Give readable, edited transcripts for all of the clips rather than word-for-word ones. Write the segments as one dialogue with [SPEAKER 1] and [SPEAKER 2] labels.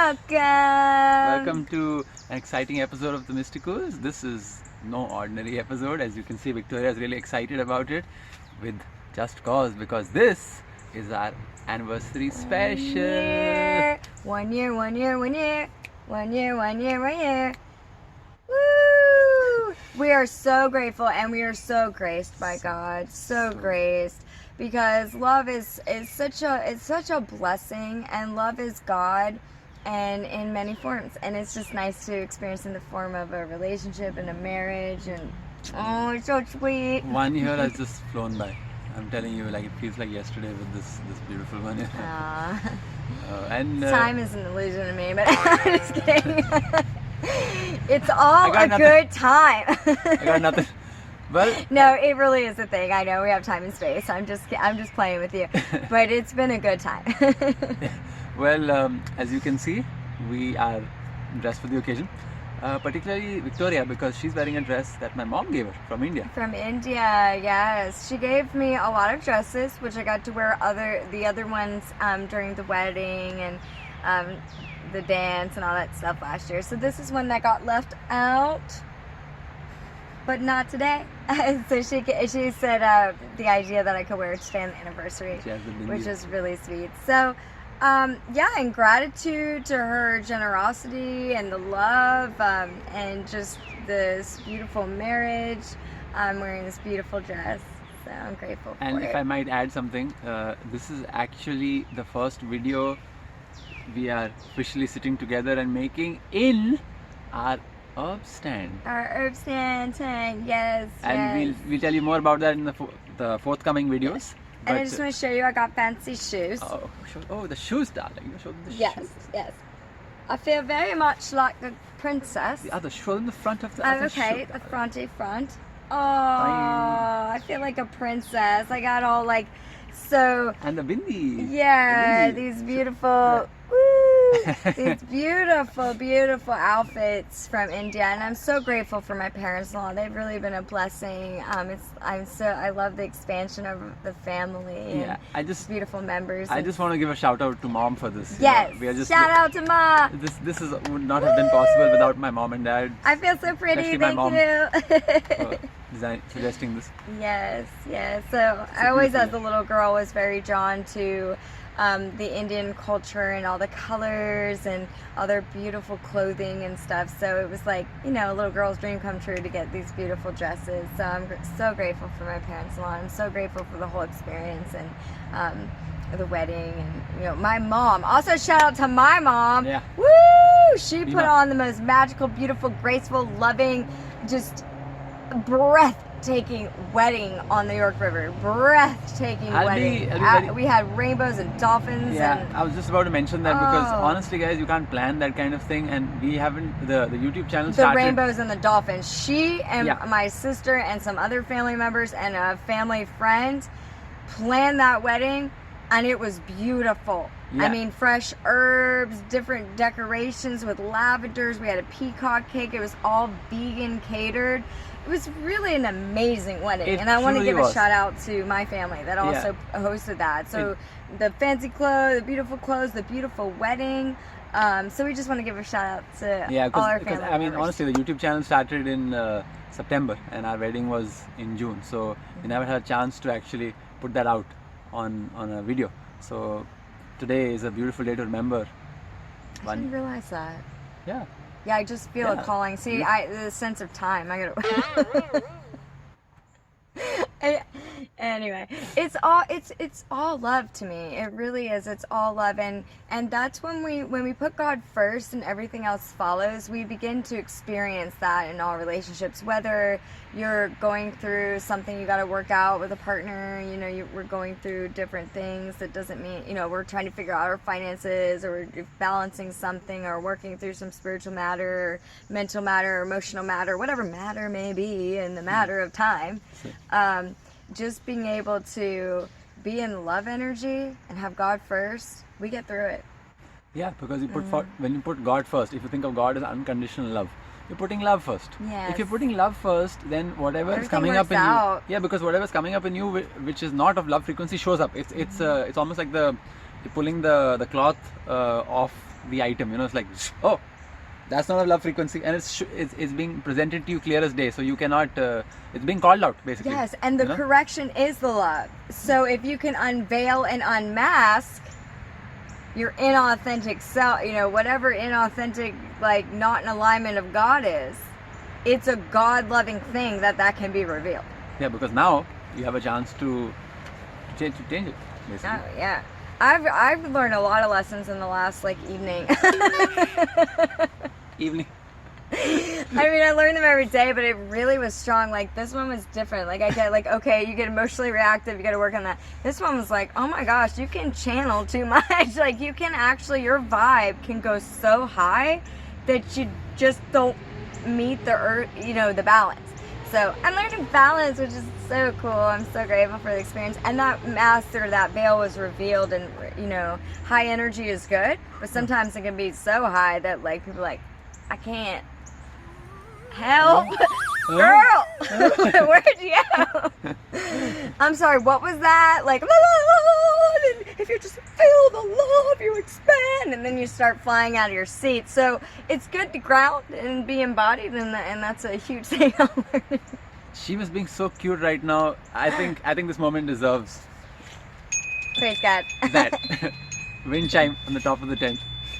[SPEAKER 1] Welcome to an exciting episode of the MystiCOOLS. This is no ordinary episode. As you can see, Victoria is really excited about it with just cause, because this is our anniversary special.
[SPEAKER 2] 1 year. 1 year. 1 year. 1 year. 1 year. 1 year. Woo! We are so grateful and we are so graced by God. So graced. Because love is such a blessing, and love is God, and in many forms, and it's just nice to experience in the form of a relationship and a marriage, and oh, it's so sweet.
[SPEAKER 1] 1 year has just flown by. I'm telling you, like, it feels like yesterday with this beautiful 1 year. And
[SPEAKER 2] time is an illusion to me, but I'm just kidding. It's all a good time.
[SPEAKER 1] I got nothing. Well,
[SPEAKER 2] no, it really is a thing. I know we have time and space. I'm just playing with you, but it's been a good time.
[SPEAKER 1] Well, as you can see, we are dressed for the occasion. Particularly Victoria, because she's wearing a dress that my mom gave her from India.
[SPEAKER 2] From India, yes. She gave me a lot of dresses, which I got to wear the other ones during the wedding and the dance and all that stuff last year. So this is one that got left out, but not today. So she said the idea that I could wear it today on the anniversary, which is really sweet. So yeah, in gratitude to her generosity and the love and just this beautiful marriage, I'm wearing this beautiful dress. So I'm grateful for it.
[SPEAKER 1] And if I might add something, this is actually the first video we are officially sitting together and making in our herb stand.
[SPEAKER 2] Our herb stand, yes.
[SPEAKER 1] And we'll tell you more about that in the forthcoming videos.
[SPEAKER 2] And I just want to show you, I got fancy shoes.
[SPEAKER 1] Oh, the shoes, darling. Show them the shoes.
[SPEAKER 2] Yes. I feel very much like a princess.
[SPEAKER 1] The other, show them the front of the other shoe.
[SPEAKER 2] Okay, the fronty front. Oh, I feel like a princess. I got all like so.
[SPEAKER 1] And the bindi.
[SPEAKER 2] Yeah,
[SPEAKER 1] the bindi.
[SPEAKER 2] these beautiful. Woo, these beautiful outfits from India, and I'm so grateful for my parents-in-law. They've really been a blessing. I love the expansion of the family.
[SPEAKER 1] Yeah,
[SPEAKER 2] and beautiful members.
[SPEAKER 1] I just want to give a shout out to Mom for this.
[SPEAKER 2] Yes,
[SPEAKER 1] we are just
[SPEAKER 2] shout out to Mom.
[SPEAKER 1] This would not have been possible without my mom and dad.
[SPEAKER 2] I feel so pretty. Thank
[SPEAKER 1] you. Suggesting this.
[SPEAKER 2] Yes. So I always, as a little girl, was very drawn to the Indian culture and all the colors and all their beautiful clothing and stuff. So it was like, a little girl's dream come true to get these beautiful dresses. So I'm so grateful for my parents-in-law. I'm so grateful for the whole experience and the wedding and my mom. Also, shout out to my mom.
[SPEAKER 1] Yeah.
[SPEAKER 2] Woo! She put on the most magical, beautiful, graceful, loving, just breathtaking wedding on the York River. Breathtaking wedding. We had rainbows and dolphins.
[SPEAKER 1] Yeah,
[SPEAKER 2] and
[SPEAKER 1] I was just about to mention that because honestly, guys, you can't plan that kind of thing, and we haven't. The YouTube channel started.
[SPEAKER 2] The rainbows and the dolphins. She and my sister and some other family members and a family friend planned that wedding, and it was beautiful.
[SPEAKER 1] Yeah.
[SPEAKER 2] I mean, fresh herbs, different decorations with lavenders. We had a peacock cake. It was all vegan catered. It was really an amazing wedding, and I want to give a shout out to my family that also hosted that. So the fancy clothes, the beautiful clothes, the beautiful wedding. So we just want to give a shout out to all our family members.
[SPEAKER 1] I mean, honestly, the YouTube channel started in September, and our wedding was in June. So we never had a chance to actually put that out on a video. So today is a beautiful day to remember.
[SPEAKER 2] I didn't realize that.
[SPEAKER 1] Yeah.
[SPEAKER 2] Yeah, I just feel a calling. See, the sense of time. I gotta. Anyway, it's all love to me. It really is. It's all love, and that's when we put God first and everything else follows. We begin to experience that in all relationships. Whether you're going through something you got to work out with a partner, we're going through different things. That doesn't mean we're trying to figure out our finances, or we're balancing something, or working through some spiritual matter, or mental matter, or emotional matter, whatever matter may be in the matter of time. Just being able to be in love energy and have God first, we get through it.
[SPEAKER 1] Yeah, because when you put God first, if you think of God as unconditional love, you're putting love first.
[SPEAKER 2] Yes.
[SPEAKER 1] If you're putting love first, then whatever is coming up in you, because whatever's coming up in you which is not of love frequency shows up. It's almost like pulling the cloth off the item. You know, it's like, oh, that's not a love frequency, and it's being presented to you clear as day. So you cannot. It's being called out basically.
[SPEAKER 2] Yes, and the
[SPEAKER 1] you know?
[SPEAKER 2] correction is the love. So if you can unveil and unmask your inauthentic self, you know, whatever inauthentic, like not in alignment of God is, it's a God-loving thing that can be revealed.
[SPEAKER 1] Yeah, because now you have a chance to change it basically.
[SPEAKER 2] Oh yeah, I've learned a lot of lessons in the last like evening.
[SPEAKER 1] Evening.
[SPEAKER 2] I mean, I learn them every day, but it really was strong. Like this one was different. Like I get like, okay, you get emotionally reactive, you got to work on that. This one was like, oh my gosh, you can channel too much. Like you can actually, your vibe can go so high that you just don't meet the earth, you know, the balance. So I'm learning balance, which is so cool. I'm so grateful for the experience. And that mask or that veil was revealed, and you know, high energy is good, but sometimes it can be so high that like people are like, I can't. Help! Girl! Where'd you go? I'm sorry, what was that? Like, and if you just feel the love, you expand, and then you start flying out of your seat. So it's good to ground and be embodied, and that's a huge thing I'm learning.
[SPEAKER 1] She was being so cute right now. I think this moment deserves
[SPEAKER 2] Praise God.
[SPEAKER 1] that wind chime on the top of the tent.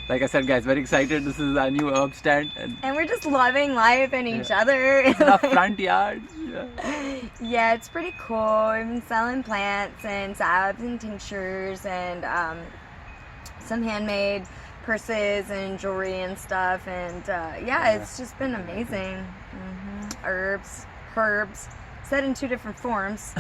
[SPEAKER 1] Like I said, guys, very excited. This is our new herb stand,
[SPEAKER 2] And we're just loving life and each other.
[SPEAKER 1] in our front yard. Yeah.
[SPEAKER 2] Yeah, it's pretty cool. We've been selling plants and salves and tinctures and some handmade purses and jewelry and stuff. And yeah, it's just been amazing. Herbs, said in 2 different forms.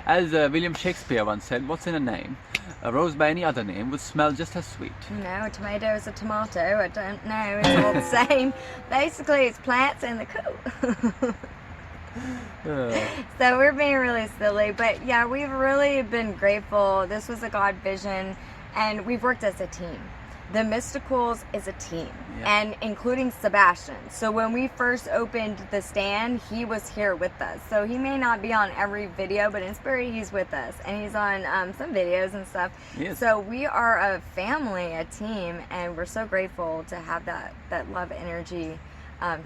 [SPEAKER 1] As William Shakespeare once said, what's in a name? A rose by any other name would smell just as sweet.
[SPEAKER 2] No, a tomato is a tomato. I don't know. It's all the same. Basically, it's plants and the cool. So we're being really silly. But yeah, we've really been grateful. This was a God vision. And we've worked as a team. The MystiCOOLS is a team, and including Sebastian. So when we first opened the stand, he was here with us. So he may not be on every video, but in spirit, he's with us. And he's on some videos and stuff.
[SPEAKER 1] Yes.
[SPEAKER 2] So we are a family, a team, and we're so grateful to have that love energy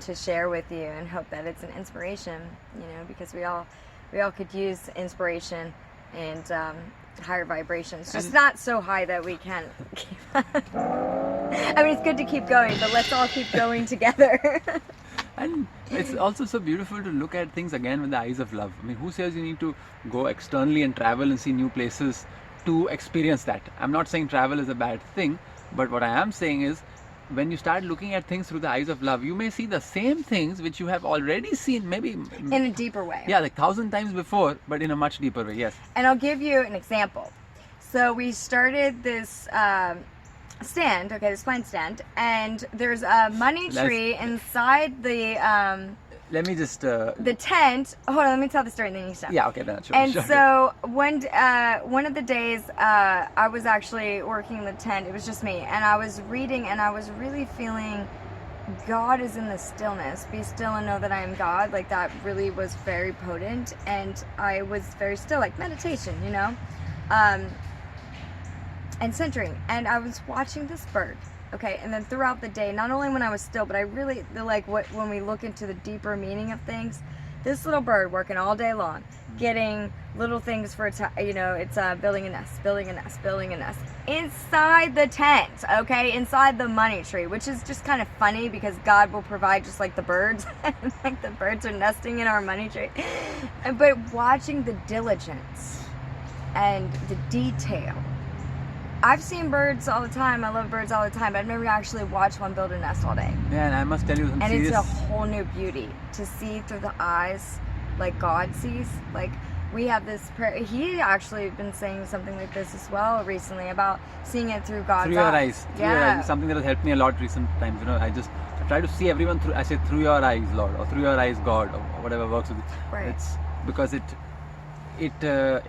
[SPEAKER 2] to share with you, and hope that it's an inspiration, you know, because we all could use inspiration and higher vibrations, just not so high that we can't keep I mean, it's good to keep going, but let's all keep going together.
[SPEAKER 1] And it's also so beautiful to look at things again with the eyes of love. I mean, who says you need to go externally and travel and see new places to experience that? I'm not saying travel is a bad thing, but what I am saying is, when you start looking at things through the eyes of love, you may see the same things which you have already seen, maybe
[SPEAKER 2] in a deeper way.
[SPEAKER 1] Yeah, like 1,000 times before, but in a much deeper way. Yes.
[SPEAKER 2] And I'll give you an example. So we started this stand, okay, this plant stand, and there's a money tree inside the
[SPEAKER 1] Let me just
[SPEAKER 2] the tent. Hold on, let me tell the story and then you stop.
[SPEAKER 1] yeah, okay, then sure.
[SPEAKER 2] And
[SPEAKER 1] sure.
[SPEAKER 2] so one of the days I was actually working in the tent. It was just me, and I was reading, and I was really feeling God is in the stillness. Be still and know that I am God. Like that really was very potent, and I was very still, like meditation, you know, and centering. And I was watching this bird. Okay, and then throughout the day, not only when I was still, but I really like when we look into the deeper meaning of things, this little bird working all day long, getting little things for its, you know, it's building a nest inside the tent, okay, inside the money tree, which is just kind of funny because God will provide just like the birds, like the birds are nesting in our money tree, but watching the diligence and the detail. I've seen birds all the time. I love birds all the time, but I've never actually watched one build a nest all day.
[SPEAKER 1] Yeah, and I must tell you some
[SPEAKER 2] and
[SPEAKER 1] serious...
[SPEAKER 2] it's a whole new beauty to see through the eyes like God sees. Like we have this prayer. He actually been saying something like this as well recently about seeing it through God's
[SPEAKER 1] through your eyes. Through your
[SPEAKER 2] Yeah.
[SPEAKER 1] eyes. Something that has helped me a lot recent times. You know, I try to see everyone through. I say through your eyes, Lord, or through your eyes, God, or whatever works with it.
[SPEAKER 2] Right.
[SPEAKER 1] It's because it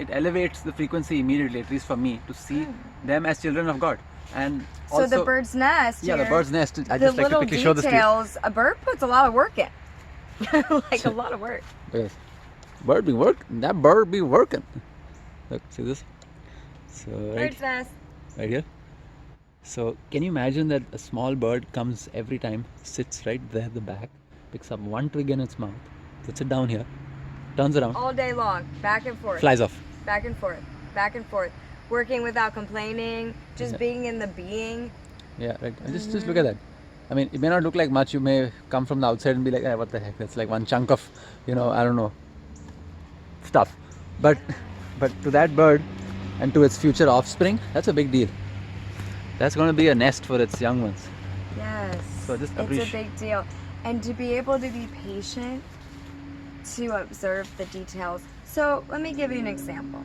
[SPEAKER 1] elevates the frequency immediately, at least for me, to see them as children of God. And
[SPEAKER 2] So
[SPEAKER 1] also,
[SPEAKER 2] the bird's nest.
[SPEAKER 1] yeah, the
[SPEAKER 2] here,
[SPEAKER 1] bird's nest. I
[SPEAKER 2] the
[SPEAKER 1] just like to
[SPEAKER 2] little
[SPEAKER 1] quickly show this to you.
[SPEAKER 2] details. A bird puts a lot of work in. Like a lot of work.
[SPEAKER 1] Yes. Bird be working. That bird be working. Look, see this? So right.
[SPEAKER 2] Bird's nest.
[SPEAKER 1] right here. So can you imagine that a small bird comes every time, sits right there at the back, picks up one twig in its mouth, puts it down here, turns around,
[SPEAKER 2] All day long, back and forth.
[SPEAKER 1] flies off.
[SPEAKER 2] Back and forth, back and forth. Working without complaining, just
[SPEAKER 1] Yeah.
[SPEAKER 2] being in the being.
[SPEAKER 1] Yeah, right. And just look at that. I mean, it may not look like much. You may come from the outside and be like, what the heck? That's like one chunk of, I don't know, stuff. But to that bird and to its future offspring, that's a big deal. That's going to be a nest for its young ones.
[SPEAKER 2] Yes.
[SPEAKER 1] So just
[SPEAKER 2] it's a big deal. And to be able to be patient, to observe the details. So let me give you an example.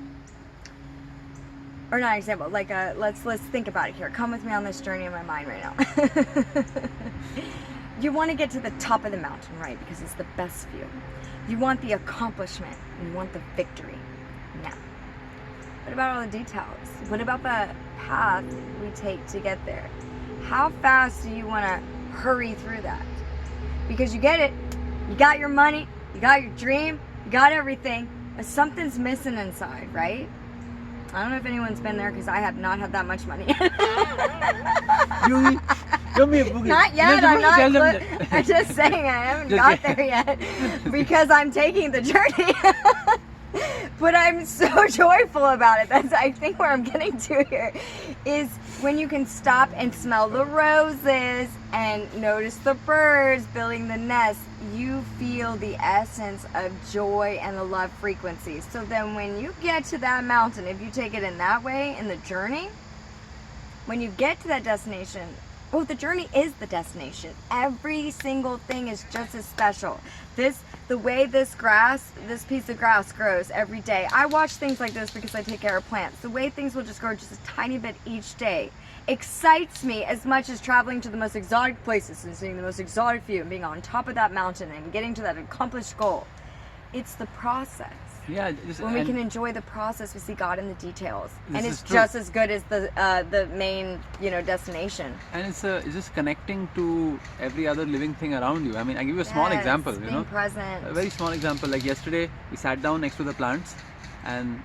[SPEAKER 2] Or not an example, like let's think about it here. Come with me on this journey in my mind right now. You want to get to the top of the mountain, right? Because it's the best view. You want the accomplishment. You want the victory. Now, what about all the details? What about the path we take to get there? How fast do you want to hurry through that? Because you get it. You got your money. You got your dream. You got everything. But something's missing inside, right? I don't know if anyone's been there because I have not had that much money. Not yet. I'm just saying I haven't got there yet because I'm taking the journey. But I'm so joyful about it. That's, I think, where I'm getting to here is when you can stop and smell the roses and notice the birds building the nest, you feel the essence of joy and the love frequency. So then when you get to that mountain, if you take it in that way, in the journey, when you get to that destination, well, the journey is the destination. Every single thing is just as special. The way this piece of grass grows every day. I watch things like this because I take care of plants. The way things will just grow just a tiny bit each day excites me as much as traveling to the most exotic places and seeing the most exotic view and being on top of that mountain and getting to that accomplished goal. It's the process.
[SPEAKER 1] Yeah,
[SPEAKER 2] when we can enjoy the process, we see God in the details, and it's
[SPEAKER 1] true.
[SPEAKER 2] just as good as the main destination.
[SPEAKER 1] And it's just connecting to every other living thing around you. I mean, I give you a small example.
[SPEAKER 2] Being present.
[SPEAKER 1] A very small example. Like yesterday, we sat down next to the plants, and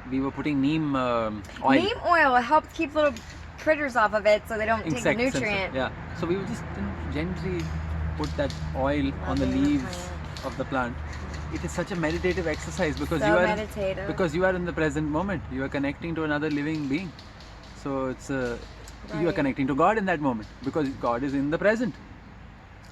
[SPEAKER 1] we were putting neem oil.
[SPEAKER 2] Neem oil helps keep little critters off of it, so they don't take the nutrient.
[SPEAKER 1] Yeah. So we would just gently put that oil on the leaves of the plant. It is such a meditative exercise because you are in the present moment. You are connecting to another living being. So it's you are connecting to God in that moment because God is in the present.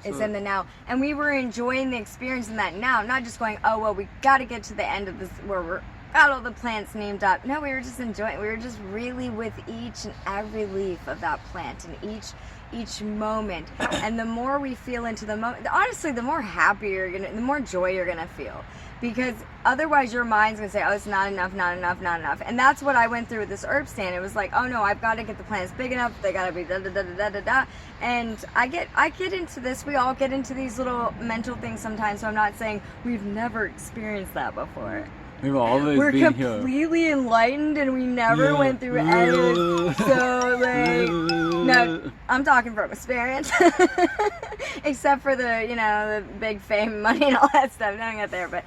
[SPEAKER 2] It's in the now, and we were enjoying the experience in that now, not just going, oh well, we got to get to the end of this where we're got all the plants named up. No, we were just enjoying. We were just really with each and every leaf of that plant and each moment. And the more we feel into the moment, honestly, the more happy the more joy you're gonna feel. Because otherwise your mind's gonna say, oh, it's not enough, not enough, not enough. And that's what I went through with this herb stand. It was like, oh no, I've got to get the plants big enough. They gotta be da da da da da da. And I get into this. We all get into these little mental things sometimes. So I'm not saying we've never experienced that before.
[SPEAKER 1] We've always
[SPEAKER 2] We're
[SPEAKER 1] been
[SPEAKER 2] completely enlightened, and we never went through any of it. So like, no, I'm talking from experience. Except for the big fame, money, and all that stuff. Don't get there, but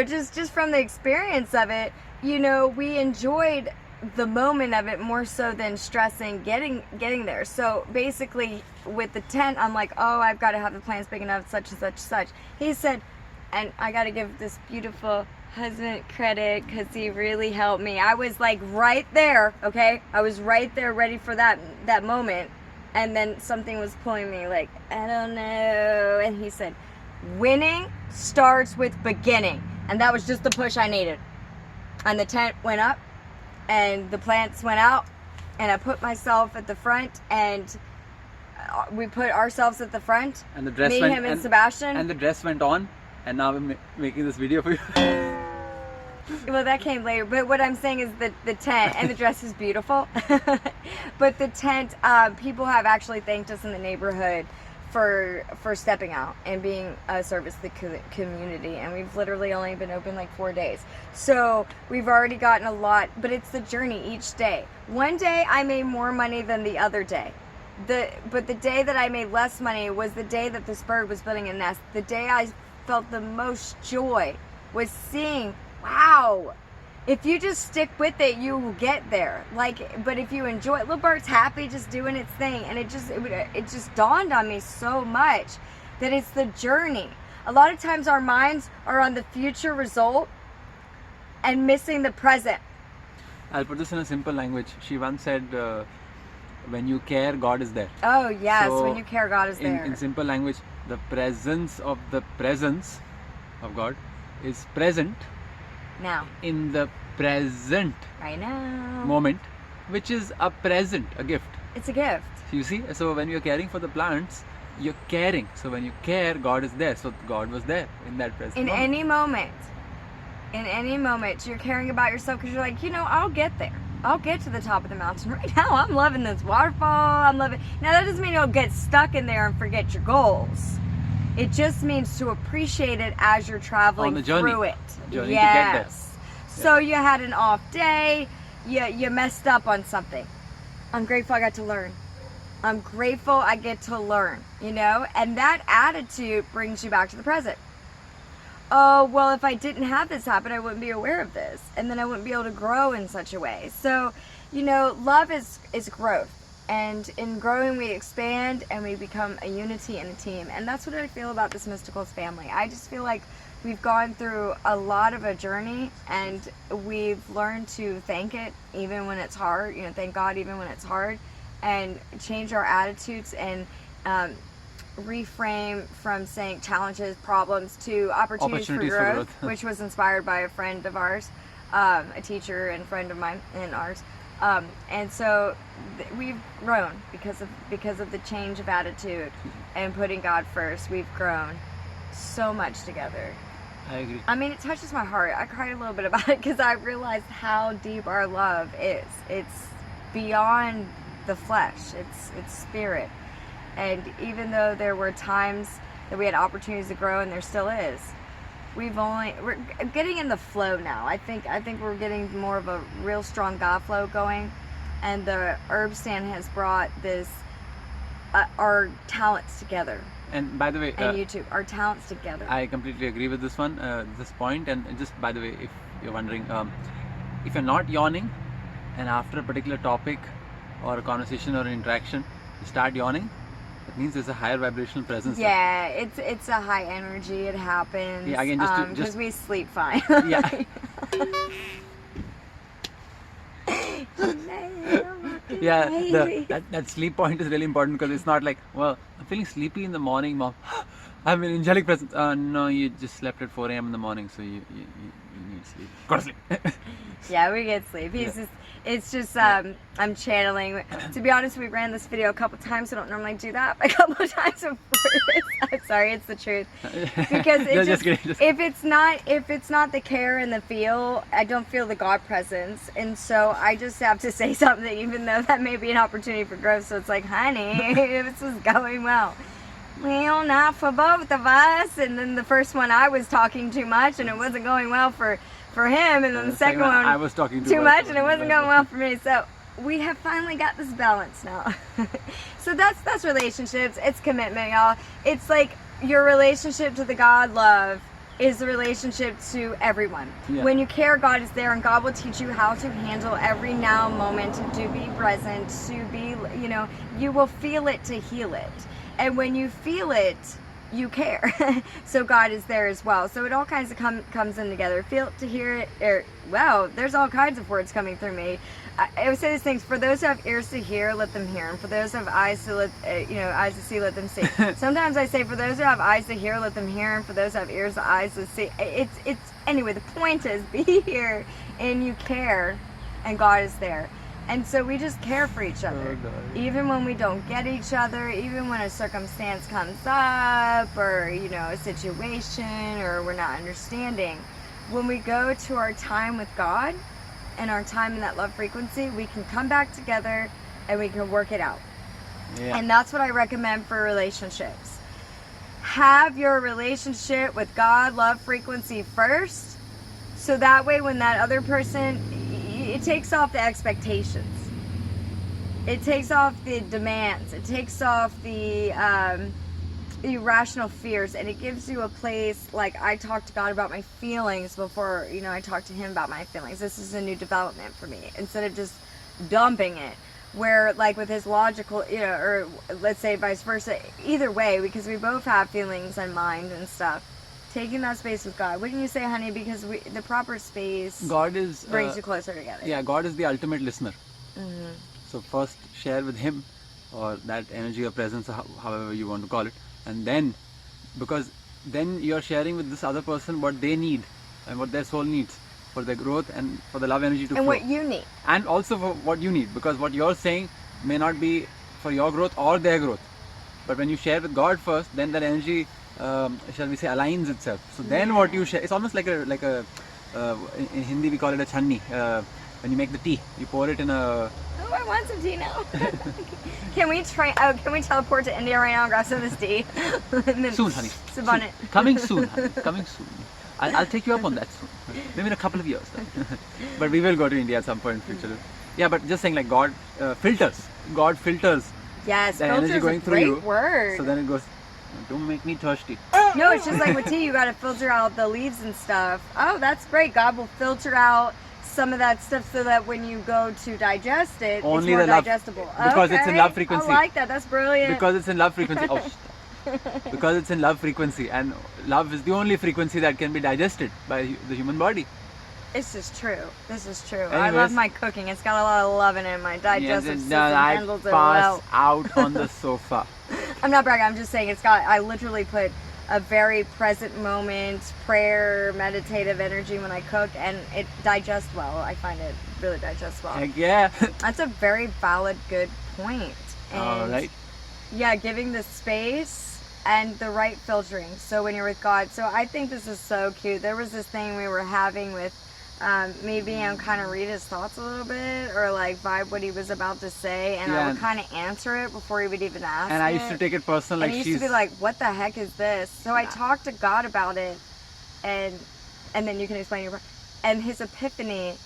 [SPEAKER 2] just from the experience of it, we enjoyed the moment of it more so than stressing getting there. So basically, with the tent, I'm like, oh, I've got to have the plants big enough, such and such, such. He said. And I got to give this beautiful husband credit because he really helped me. I was like right there, okay? I was right there ready for that moment. And then something was pulling me like, I don't know. And he said, winning starts with beginning. And that was just the push I needed. And the tent went up and the plants went out. And I put myself at the front and we put ourselves at the front.
[SPEAKER 1] And the dress
[SPEAKER 2] me, him, and Sebastian.
[SPEAKER 1] And the dress went on. And now I'm making this video for you.
[SPEAKER 2] Well, that came later. But what I'm saying is that the tent and the dress is beautiful. But the tent, people have actually thanked us in the neighborhood for stepping out and being a service to the community. And we've literally only been open like 4 days. So we've already gotten a lot. But it's the journey each day. One day I made more money than the other day. But the day that I made less money was the day that this bird was building a nest. The day I felt the most joy was seeing, wow, If you just stick with it, you will get there. Like, but if you enjoy it, little bird's happy just doing its thing, and it just dawned on me so much that it's the journey. A lot of times our minds are on the future result and missing the present.
[SPEAKER 1] I'll put this in a simple language. She once said, when you care, God is there.
[SPEAKER 2] Oh yes,
[SPEAKER 1] So,
[SPEAKER 2] when you care, God is there.
[SPEAKER 1] In simple language, the presence of God is present
[SPEAKER 2] Now,
[SPEAKER 1] in the present
[SPEAKER 2] right now,
[SPEAKER 1] moment, which is a present, a gift.
[SPEAKER 2] it's a gift.
[SPEAKER 1] You see, so when you're caring for the plants, you're caring. So when you care, God is there. So God was there in that present
[SPEAKER 2] In
[SPEAKER 1] moment.
[SPEAKER 2] any moment, you're caring about yourself because you're like, I'll get there. I'll get to the top of the mountain. Right now, I'm loving this waterfall. Now, that doesn't mean you'll get stuck in there and forget your goals. It just means to appreciate it as you're traveling
[SPEAKER 1] On the journey.
[SPEAKER 2] through it.
[SPEAKER 1] Journey to get there.
[SPEAKER 2] Yes. So you had an off day. You messed up on something. I'm grateful I got to learn. I'm grateful I get to learn, and that attitude brings you back to the present. Oh, well, if I didn't have this happen, I wouldn't be aware of this, and then I wouldn't be able to grow in such a way. So, love is growth, and in growing we expand and we become a unity and a team, and that's what I feel about this MystiCOOLS family. I just feel like we've gone through a lot of a journey, and we've learned to thank it even when it's hard, thank God even when it's hard, and change our attitudes and reframe from saying challenges, problems to opportunities for growth, which was inspired by a friend of ours, a teacher and friend of mine and ours. And so we've grown because of the change of attitude and putting God first. We've grown so much together.
[SPEAKER 1] I agree.
[SPEAKER 2] I mean, it touches my heart. I cried a little bit about it because I realized how deep our love is. It's beyond the flesh. It's spirit. And even though there were times that we had opportunities to grow, and there still is, we're getting in the flow now. I think we're getting more of a real strong God flow going, and the herb stand has brought this our talents together.
[SPEAKER 1] And by the way,
[SPEAKER 2] And YouTube, our talents together.
[SPEAKER 1] I completely agree with this one, this point. And just by the way, if you're wondering, if you're not yawning, and after a particular topic or a conversation or an interaction, you start yawning, that means there's a higher vibrational presence.
[SPEAKER 2] Yeah, it's a high energy. It happens.
[SPEAKER 1] Yeah, again,
[SPEAKER 2] because we sleep fine.
[SPEAKER 1] Yeah. Yeah, that sleep point is really important, because it's not like, well, I'm feeling sleepy in the morning, mom. I have an angelic presence. No, you just slept at 4 a.m. in the morning, so you need sleep. Go to sleep.
[SPEAKER 2] Yeah, we get sleep. It's just I'm channeling. To be honest, we ran this video a couple times. I don't normally do that. A couple of times before this. I'm sorry, it's the truth. Because if it's not the care and the feel, I don't feel the God presence, and so I just have to say something, even though that may be an opportunity for growth. So it's like, honey, this is going well. Well, not for both of us. And then the first one, I was talking too much, and it wasn't going well for him. And then the second one,
[SPEAKER 1] I was talking
[SPEAKER 2] too much, and it wasn't going well for me. So we have finally got this balance now. So that's relationships. It's commitment, y'all. It's like your relationship to the God love is the relationship to everyone.
[SPEAKER 1] Yeah.
[SPEAKER 2] When you care, God is there, and God will teach you how to handle every now moment, to be present, to be, you will feel it to heal it. And when you feel it, you care. So God is there as well. So it all kinds of comes in together. Feel it to hear it. Wow, there's all kinds of words coming through me. I would say these things: for those who have ears to hear, let them hear, and for those who have eyes to eyes to see, let them see. Sometimes I say, for those who have eyes to hear, let them hear, and for those who have ears to eyes to see. It's anyway. The point is, be here, and you care, and God is there. And so we just care for each other, even when we don't get each other, even when a circumstance comes up, or a situation, or we're not understanding. When we go to our time with God and our time in that love frequency, we can come back together and we can work it out.
[SPEAKER 1] Yeah.
[SPEAKER 2] And that's what I recommend for relationships. Have your relationship with God love frequency first, so that way when that other person, it takes off the expectations, it takes off the demands, it takes off the irrational fears, and it gives you a place. Like, I talk to God about my feelings before, I talk to him about my feelings. This is a new development for me, instead of just dumping it, where like with his logical, or let's say vice versa, either way, because we both have feelings and mind and stuff, taking that space with God. Wouldn't you say, honey? Because the proper space brings you closer together.
[SPEAKER 1] Yeah, God is the ultimate listener. So first share with him, or that energy or presence, however you want to call it, and then, because then you're sharing with this other person what they need and what their soul needs for their growth and for the love energy to flow.
[SPEAKER 2] And what you need.
[SPEAKER 1] And also for what you need, because what you're saying may not be for your growth or their growth. But when you share with God first, then that energy, shall we say, aligns itself. So then what you share, it's almost like a in Hindi we call it a channi. When you make the tea, you pour it in a...
[SPEAKER 2] Oh, I want some tea now. Can we teleport to India right now and grab some of this tea?
[SPEAKER 1] Soon, honey.
[SPEAKER 2] Sip on it.
[SPEAKER 1] Coming soon, honey. Coming soon. I'll take you up on that soon. Maybe in a couple of years. But we will go to India at some point in the future. Yeah, but just saying, like, God filters. God filters.
[SPEAKER 2] Yes,
[SPEAKER 1] the
[SPEAKER 2] filters
[SPEAKER 1] energy going
[SPEAKER 2] a
[SPEAKER 1] through
[SPEAKER 2] great
[SPEAKER 1] you.
[SPEAKER 2] word.
[SPEAKER 1] So then it goes, don't make me thirsty.
[SPEAKER 2] No, it's just like with tea, you got to filter out the leaves and stuff. Oh, that's great. God will filter out some of that stuff so that when you go to digest it,
[SPEAKER 1] Only
[SPEAKER 2] it's more
[SPEAKER 1] the love,
[SPEAKER 2] digestible.
[SPEAKER 1] because it's in love frequency.
[SPEAKER 2] I like that. That's brilliant.
[SPEAKER 1] Because it's in love frequency. Oh, because it's in love frequency, and love is the only frequency that can be digested by the human body.
[SPEAKER 2] This is true. This is true.
[SPEAKER 1] Anyways,
[SPEAKER 2] I love my cooking. It's got a lot of love in it. My digestive system handles it
[SPEAKER 1] I
[SPEAKER 2] well.
[SPEAKER 1] pass out on the sofa.
[SPEAKER 2] I'm not bragging. I'm just saying I literally put a very present moment, prayer, meditative energy when I cook, and it digests well. I find it really digests well.
[SPEAKER 1] Heck yeah.
[SPEAKER 2] That's a very valid, good point. And
[SPEAKER 1] All right.
[SPEAKER 2] yeah, giving the space and the right filtering. So when you're with God. So I think this is so cute. There was this thing we were having with me being able to kind of read his thoughts a little bit, or like vibe what he was about to say, and I would kind of answer it before he would even ask.
[SPEAKER 1] And I used to take it personal, like,
[SPEAKER 2] and he used to be like, "What the heck is this?" So I talked to God about it, and then you can explain your, and his epiphany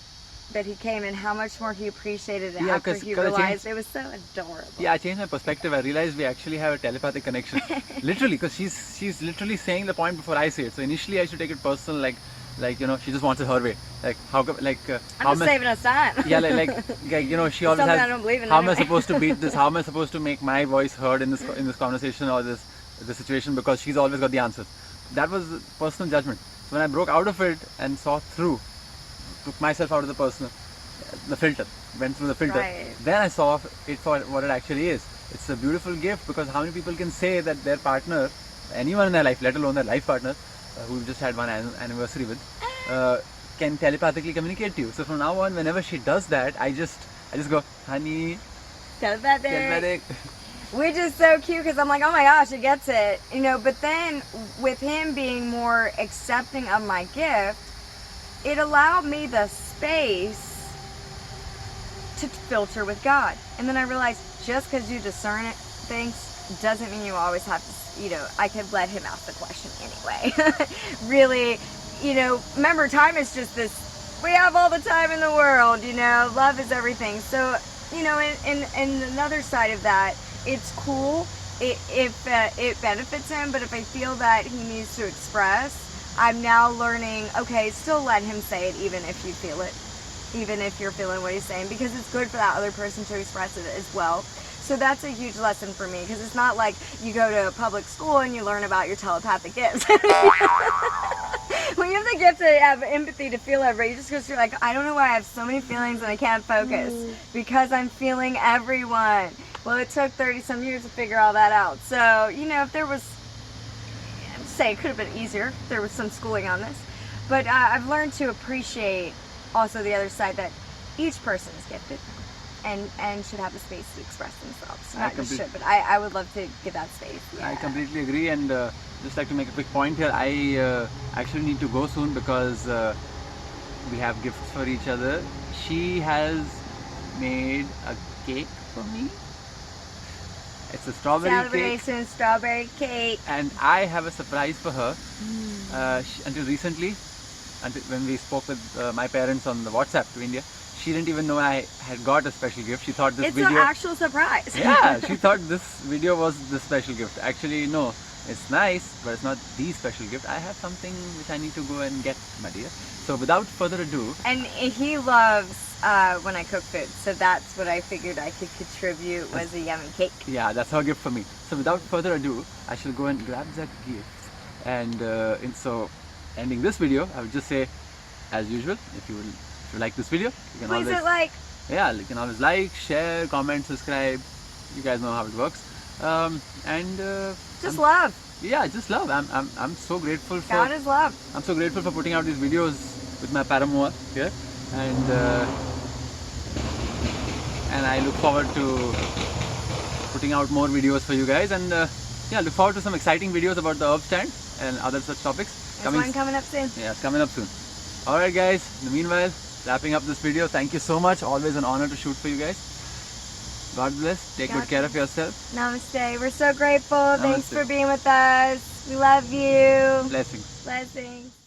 [SPEAKER 2] that he came, and how much more he appreciated it after he realized it was so adorable.
[SPEAKER 1] Yeah, I changed my perspective. I realized we actually have a telepathic connection. Literally, because she's literally saying the point before I say it. So initially I used to take it personal, like she just wants it her way. Like how come, like
[SPEAKER 2] I'm just saving us time.
[SPEAKER 1] Yeah, like she always has.
[SPEAKER 2] I don't believe in
[SPEAKER 1] how
[SPEAKER 2] anyway.
[SPEAKER 1] am I supposed to beat this? How am I supposed to make my voice heard in this conversation or this situation? Because she's always got the answers. That was personal judgment. So when I broke out of it and saw through, took myself out of the personal, the filter, went through the filter.
[SPEAKER 2] Right.
[SPEAKER 1] Then I saw it for what it actually is. It's a beautiful gift, because how many people can say that their partner, anyone in their life, let alone their life partner, who we've just had one anniversary with, can telepathically communicate to you. So from now on, whenever she does that, I just go, honey, telepathic.
[SPEAKER 2] Which is so cute, because I'm like, oh my gosh, it gets it, But then with him being more accepting of my gift, it allowed me the space to filter with God. And then I realized, just because you discern things doesn't mean you always have to, I could let him ask the question anyway. Really, remember, time is just this, we have all the time in the world, love is everything. So, in another side of that, it's cool if it benefits him, but if I feel that he needs to express, I'm now learning, okay, still let him say it, even if you feel it, even if you're feeling what he's saying, because it's good for that other person to express it as well. So that's a huge lesson for me, because it's not like you go to a public school and you learn about your telepathic gifts. When you have the gift to have empathy, to feel everybody, you just go through like, I don't know why I have so many feelings and I can't focus, because I'm feeling everyone. Well, it took 30-some years to figure all that out. So, if there was, it could have been easier if there was some schooling on this, but I've learned to appreciate also the other side, that each person is gifted and should have the space to express themselves. Not just should, but I would love to give that space. Yeah.
[SPEAKER 1] I completely agree, and just like to make a quick point here, I actually need to go soon, because we have gifts for each other. She has made a cake for me. It's a strawberry
[SPEAKER 2] Celebration strawberry cake.
[SPEAKER 1] And I have a surprise for her. Until recently, when we spoke with my parents on the WhatsApp to India, she didn't even know I had got a special gift. She thought this video...
[SPEAKER 2] It's an actual surprise.
[SPEAKER 1] Yeah, she thought this video was the special gift. Actually, no. It's nice, but it's not the special gift. I have something which I need to go and get, my dear. So without further ado,
[SPEAKER 2] And he loves when I cook food, so that's what I figured I could contribute was a yummy cake.
[SPEAKER 1] yeah, that's her gift for me. So without further ado, I shall go and grab that gift. And so ending this video, I would just say, as usual, if you like this video, you can
[SPEAKER 2] Please
[SPEAKER 1] always
[SPEAKER 2] hit like.
[SPEAKER 1] yeah, you can always like, share, comment, subscribe. You guys know how it works.
[SPEAKER 2] Just love.
[SPEAKER 1] Yeah, just love. I'm so grateful for
[SPEAKER 2] God is love.
[SPEAKER 1] I'm so grateful for putting out these videos with my paramour here, and I look forward to putting out more videos for you guys, and yeah, look forward to some exciting videos about the herb stand and other such topics.
[SPEAKER 2] There's one coming up soon.
[SPEAKER 1] Yeah, it's coming up soon. Alright guys, in the meanwhile, wrapping up this video, thank you so much. Always an honor to shoot for you guys. God bless. Take good care of yourself.
[SPEAKER 2] Namaste. We're so grateful. Thanks
[SPEAKER 1] Namaste.
[SPEAKER 2] for being with us. We love you.
[SPEAKER 1] Blessings.
[SPEAKER 2] Blessings.